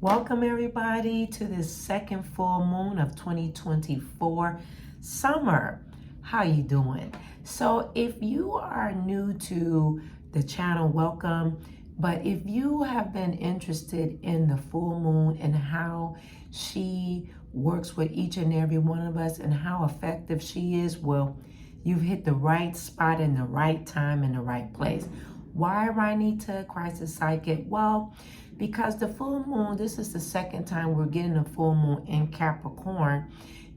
Welcome everybody to this second full moon of 2024 summer. How you doing? So if you are new to the channel, welcome. But if you have been interested in the full moon and how she works with each and every one of us and how effective she is, well, you've hit the right spot in the right time in the right place. Why Ronnita, Crisis Psychic? Well, because the full moon, this is the second time we're getting a full moon in Capricorn.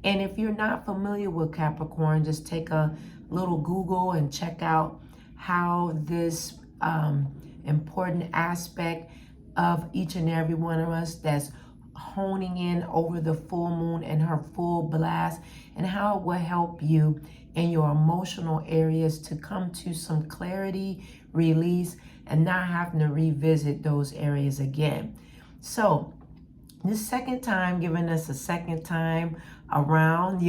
And if you're not familiar with Capricorn, just take a little Google and check out how this important aspect of each and every one of us that's honing in over the full moon and her full blast, and how it will help you in your emotional areas to come to some clarity, release, and not having to revisit those areas again. So this second time, giving us a second time around,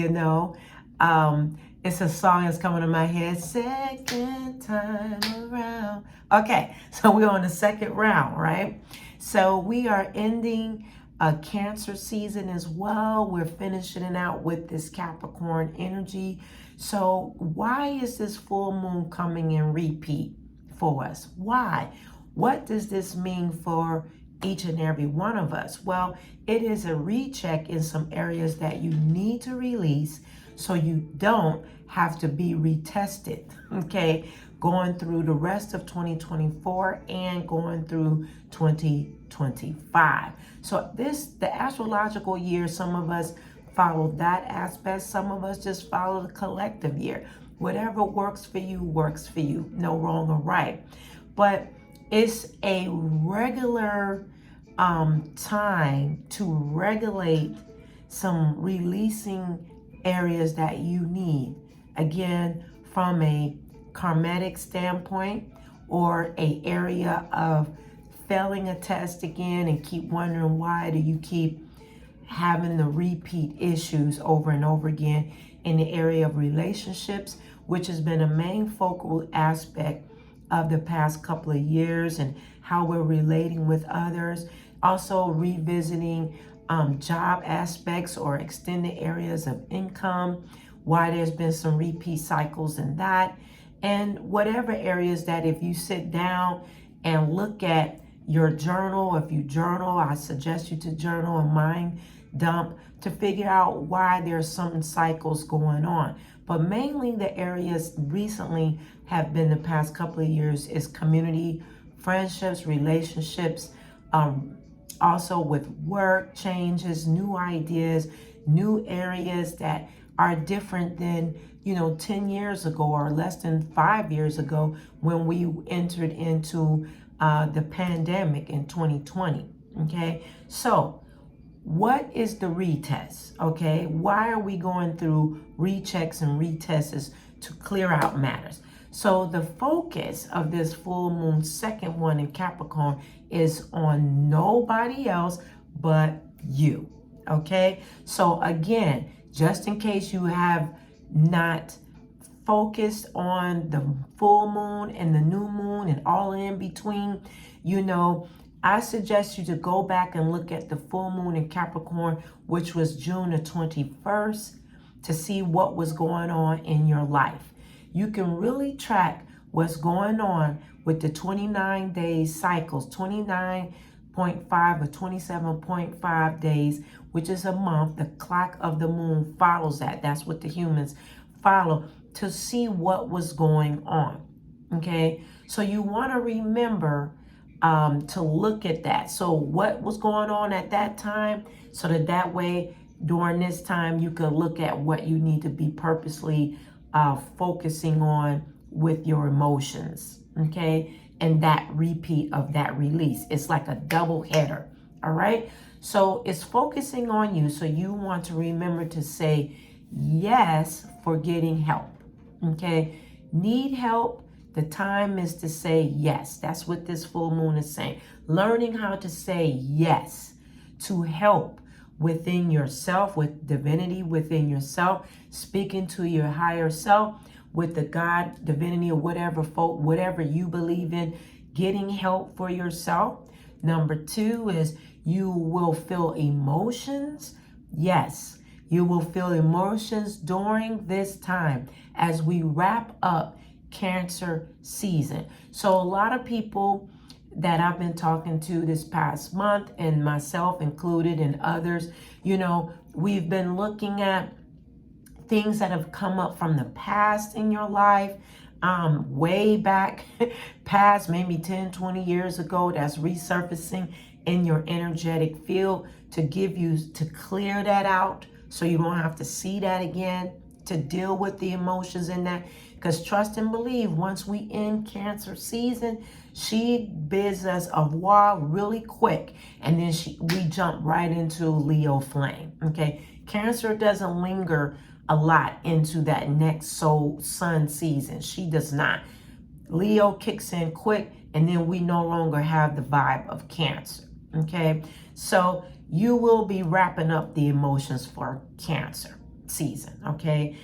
it's a song that's coming to my head, second time around. Okay, so we're on the second round, right? So we are ending a Cancer season as well. We're finishing it out with this Capricorn energy. So why is this full moon coming in repeat for us? Why? What does this mean for each and every one of us? Well, it is a recheck in some areas that you need to release so you don't have to be retested, okay? Going through the rest of 2024 and going through 2025. So the astrological year, some of us follow that aspect. Some of us just follow the collective year. Whatever works for you, works for you. No wrong or right. But it's a regular time to regulate some releasing areas that you need. Again, from a karmatic standpoint, or a area of failing a test again and keep wondering why do you keep having the repeat issues over and over again in the area of relationships, which has been a main focal aspect of the past couple of years, and how we're relating with others. Also revisiting job aspects or extended areas of income, why there's been some repeat cycles in that. And whatever areas that if you sit down and look at your journal, if you journal, I suggest you to journal and mind dump to figure out why there's some cycles going on. But mainly the areas recently have been the past couple of years is community, friendships, relationships, also with work changes, new ideas, new areas that are different than 10 years ago or less than 5 years ago when we entered into the pandemic in 2020. Okay, so what is the retest? Okay, why are we going through rechecks and retests to clear out matters? So the focus of this full moon, second one in Capricorn, is on nobody else but you. Okay, so again, just in case you have not focused on the full moon and the new moon and all in between, I suggest you to go back and look at the full moon in Capricorn, which was June the 21st, to see what was going on in your life. You can really track what's going on with the 29 days cycles, 29.5 or 27.5 days, which is a month. The clock of the moon follows that. That's what the humans follow, to see what was going on. Okay, so you want to remember to look at that. So what was going on at that time, so that way during this time you could look at what you need to be purposely focusing on with your emotions. Okay, and that repeat of that release, it's like a double header. All right, so it's focusing on you, so you want to remember to say yes for getting help. Okay, need help, the time is to say yes. That's what this full moon is saying. Learning how to say yes to help within yourself, with divinity within yourself, speaking to your higher self, with the God, divinity, or whatever you believe in, getting help for yourself Number 2 is you will feel emotions. Yes, you will feel emotions during this time as we wrap up Cancer season. So a lot of people that I've been talking to this past month, and myself included and others, we've been looking at things that have come up from the past in your life, way back past, maybe 10, 20 years ago, that's resurfacing in your energetic field to clear that out so you don't have to see that again, to deal with the emotions in that. Because trust and believe, once we end Cancer season, she bids us au revoir really quick, and then we jump right into Leo flame. Okay, Cancer doesn't linger a lot into that next sun season. She does not. Leo kicks in quick, and then we no longer have the vibe of Cancer. Okay, so you will be wrapping up the emotions for Cancer season. Okay,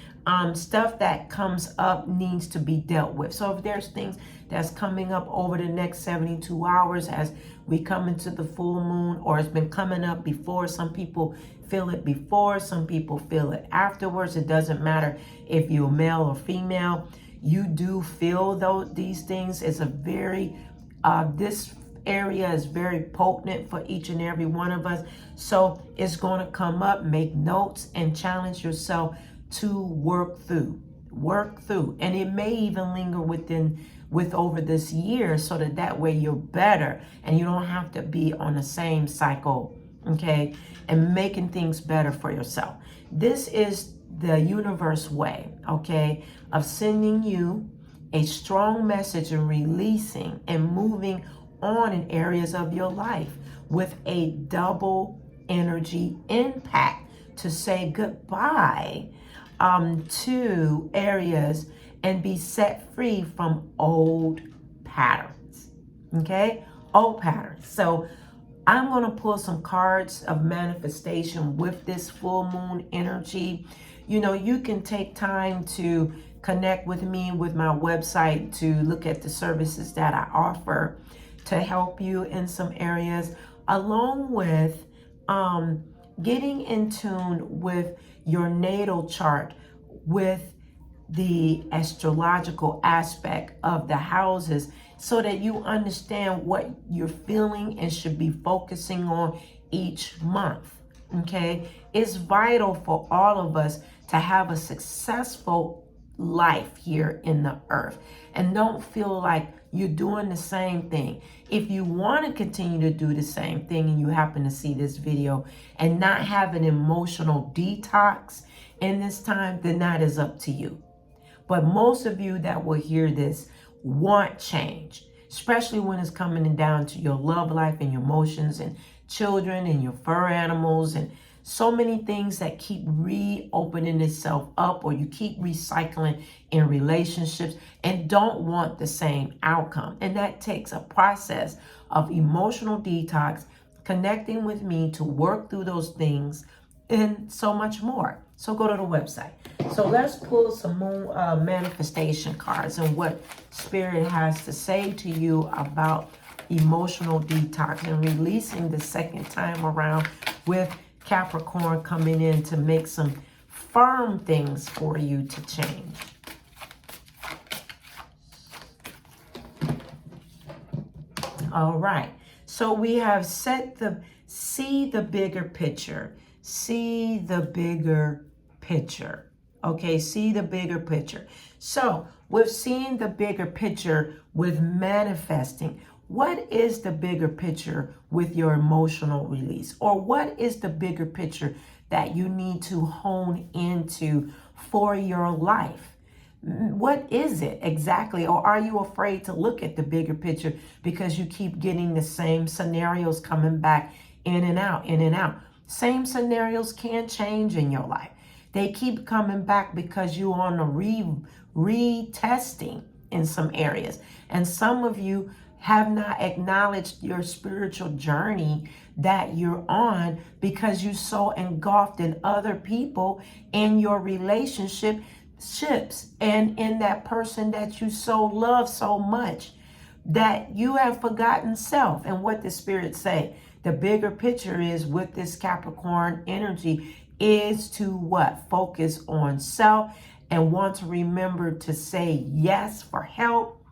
stuff that comes up needs to be dealt with. So if there's things that's coming up over the next 72 hours as we come into the full moon, or it's been coming up before, some people feel it before, some people feel it afterwards. It doesn't matter if you're male or female. You do feel these things. It's a very, this area is very potent for each and every one of us. So it's going to come up. Make notes and challenge yourself to work through. And it may even linger with over this year, so that way you're better and you don't have to be on the same cycle. Okay, and making things better for yourself. This is the universe way, okay, of sending you a strong message and releasing and moving on in areas of your life with a double energy impact to say goodbye to areas and be set free from old patterns. Okay, old patterns. So I'm going to pull some cards of manifestation with this full moon energy. You can take time to connect with me with my website to look at the services that I offer to help you in some areas, along with getting in tune with your natal chart with the astrological aspect of the houses, so that you understand what you're feeling and should be focusing on each month. Okay, it's vital for all of us to have a successful life here in the earth, and don't feel like you're doing the same thing. If you want to continue to do the same thing and you happen to see this video and not have an emotional detox in this time, then that is up to you. But most of you that will hear this want change, especially when it's coming down to your love life and your emotions and children and your fur animals and so many things that keep reopening itself up, or you keep recycling in relationships and don't want the same outcome. And that takes a process of emotional detox, connecting with me to work through those things, and so much more. So go to the website. So let's pull some more manifestation cards and what Spirit has to say to you about emotional detox and releasing the second time around, with Capricorn coming in to make some firm things for you to change. All right. So we have see the bigger picture. See the bigger picture. Okay, see the bigger picture. So with seeing the bigger picture, with manifesting, what is the bigger picture with your emotional release? Or what is the bigger picture that you need to hone into for your life? What is it exactly? Or are you afraid to look at the bigger picture because you keep getting the same scenarios coming back in and out, in and out? Same scenarios can change in your life. They keep coming back because you're on a retesting in some areas. And some of you have not acknowledged your spiritual journey that you're on because you're so engulfed in other people, in your relationships, and in that person that you so love so much. that you have forgotten self. And what the Spirit say? The bigger picture is with this Capricorn energy is to what? Focus on self and want to remember to say yes for help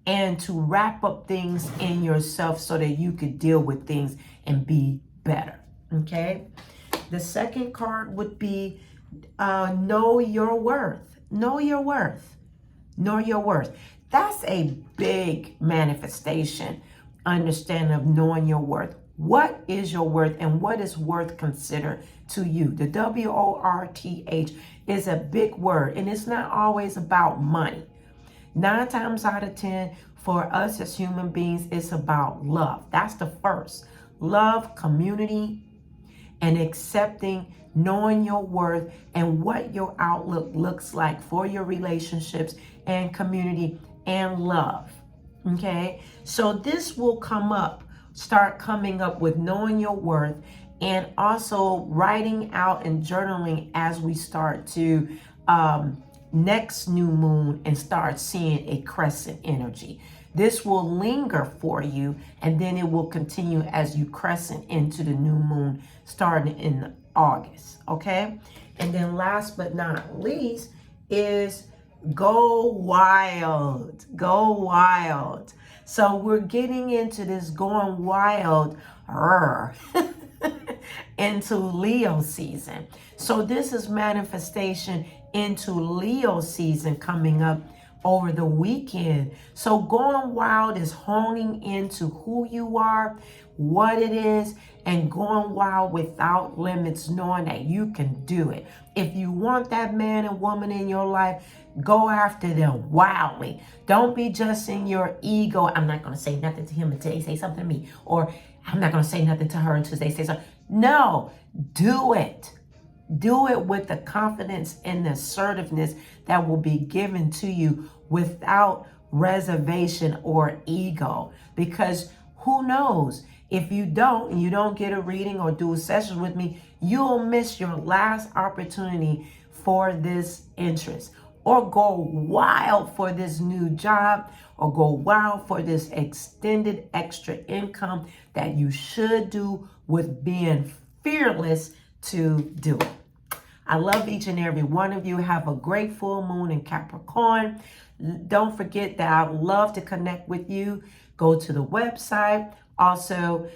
and to wrap up things in yourself so that you could deal with things and be better. Okay. The second card would be know your worth. Know your worth. Know your worth. That's a big manifestation, understanding of knowing your worth. What is your worth and what is worth considered to you? The WORTH is a big word, and it's not always about money. 9 times out of 10, for us as human beings, it's about love. That's the first. Love, community, and accepting, knowing your worth and what your outlook looks like for your relationships and community and love. Okay, so this will start coming up with knowing your worth and also writing out and journaling as we start to next new moon and start seeing a crescent energy. This will linger for you, and then it will continue as you crescent into the new moon starting in August, okay? And then last but not least is go wild. Go wild. So we're getting into this going wild into Leo season. So this is manifestation into Leo season coming up over the weekend. So going wild is honing into who you are, what it is, and going wild without limits, knowing that you can do it. If you want that man and woman in your life, go after them wildly. Don't be just in your ego. I'm not going to say nothing to him until they say something to me. Or I'm not going to say nothing to her until they say something. No, do it. Do it with the confidence and the assertiveness that will be given to you without reservation or ego. Because who knows, if you don't get a reading or do a session with me, you'll miss your last opportunity for this interest. Or go wild for this new job, or go wild for this extended extra income that you should do with being fearless to do it. I love each and every one of you. Have a great full moon in Capricorn. Don't forget that I would love to connect with you. Go to the website. Also,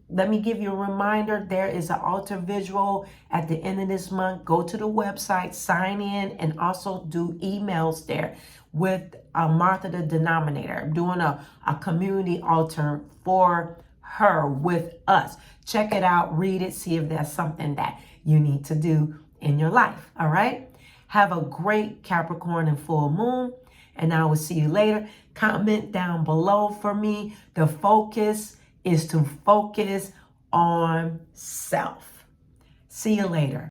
let me give you a reminder. There is an altar visual at the end of this month. Go to the website, sign in, and also do emails there with Martha the Dominator. I'm doing a community altar for her with us. Check it out, read it, see if there's something that you need to do in your life. All right? Have a great Capricorn and full moon, and I will see you later. Comment down below for me. The focus is to focus on self. See you later.